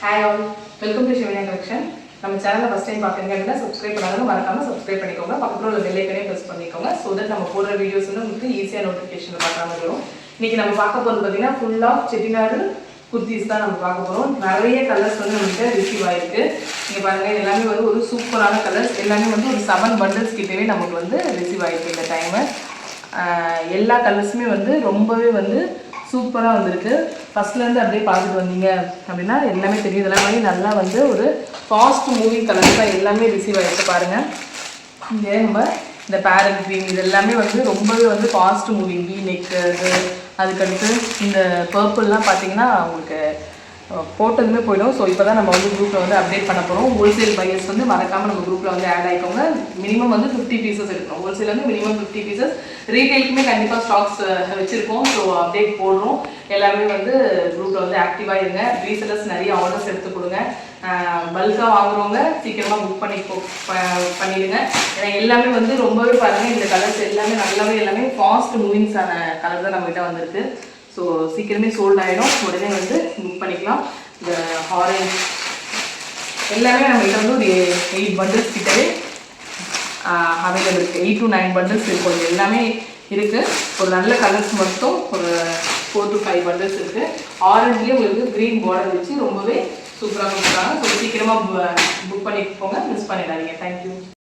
Hi all, welcome to Shivanya Collection. நம்ம சேனலை first time பார்க்குறீங்க அப்படின்னா சப்ஸ்கிரைப் பண்ணாலும் மறக்காம சப்ஸ்கிரைப் பண்ணிக்கோங்க. பக்கத்துல உள்ள பெல் ஐக்கனை பிரஸ் பண்ணிக்கோங்க. so that நம்ம போடுற வீடியோஸ் வந்து உங்களுக்கு ஈஸியா நோட்டிஃபிகேஷன்ல பார்க்குற மாதிரி வரும். இன்னைக்கு நம்ம பார்க்க போறது பார்த்தீங்கன்னா ஃபுல் ஆஃப் செட்டிநாடு குர்தீஸ் தான் நம்ம பார்க்க போறோம். நிறைய கலர்ஸ் வந்து நம்மகிட்ட ரிசீவ் ஆயிருக்கு. நீங்க பாருங்க எல்லாமே வந்து ஒரு சூப்பரான கலர்ஸ். எல்லாமே வந்து ஒரு 7 பண்டல்ஸ் கிட்டவே நமக்கு வந்து ரிசீவ் ஆயிருக்கு இந்த டைம். எல்லா கலர்ஸுமே வந்து ரொம்பவே வந்து சூப்பராக வந்திருக்கு. ஃபர்ஸ்ட்லேருந்து அப்படியே பார்த்துட்டு வந்தீங்க அப்படின்னா எல்லாமே தெரியும். இதெல்லாம் வந்து நல்லா வந்து ஒரு ஃபாஸ்ட் மூவிங் கலர்ஸ் தான் எல்லாமே ரிசீவ் ஆகிருக்கு பாருங்கள். இங்கே நம்ம இந்த பேரட் க்ரீன் இது எல்லாமே வந்து ரொம்பவே வந்து ஃபாஸ்ட் மூவிங் நெக்கு அதுக்கடுத்து இந்த பர்பிள்லாம் பார்த்தீங்கன்னா உங்களுக்கு போட்டதுமே போயிடும். ஸோ இப்போ தான் நம்ம வந்து குரூப்பில் வந்து அப்டேட் பண்ண போகிறோம். ஹோல்சேல் பையர்ஸ் வந்து மறக்காமல் நம்ம குரூப்பில் வந்து ஆட் ஆகிக்கோங்க. மினிமம் வந்து 50 பீசஸ் எடுக்கணும். ஹோல்சேல் வந்து மினிமம் 50 பீசஸ். ரீட்டெயிலுக்குமே கண்டிப்பாக ஸ்டாக்ஸ் வச்சுருக்கோம். ஸோ அப்டேட் போடுறோம். எல்லாருமே வந்து குரூப்பில் வந்து ஆக்டிவாக இருங்க. ரீசெல்லர்ஸ் நிறைய ஆர்டர்ஸ் எடுத்து கொடுங்க. பல்காக வாங்குறவங்க சீக்கிரமாக புக் பண்ணிடுங்க. ஏன்னா எல்லாமே வந்து ரொம்பவே பாருங்கள் இந்த கலர்ஸ் எல்லாமே நல்லாவே எல்லாமே ஃபாஸ்ட் மூவிங்ஸான கலர் தான் நம்மகிட்ட வந்திருக்கு. ஸோ சீக்கிரமே சோல்ட் ஆகிடும். உடனே வந்து புக் பண்ணிக்கலாம். இந்த ஆரஞ்ச் எல்லாமே நம்மகிட்ட வந்து ஒரு 8 பண்டில்ஸ் கிட்டவே அவைலபிள் இருக்குது. 8 to 9 பண்டில்ஸ் இருக்கும். இது எல்லாமே இருக்குது. ஒரு நல்ல கலர்ஸ் மட்டும் ஒரு 4 to 5 பண்டில்ஸ் இருக்குது. ஆரஞ்சுலேயே உங்களுக்கு க்ரீன் பார்டர் வச்சு ரொம்பவே சூப்பராக கொடுக்குறாங்க. ஸோ சீக்கிரமாக புக் பண்ணிட்டு போங்க. மிஸ் பண்ணிடாதீங்க. தேங்க்யூ.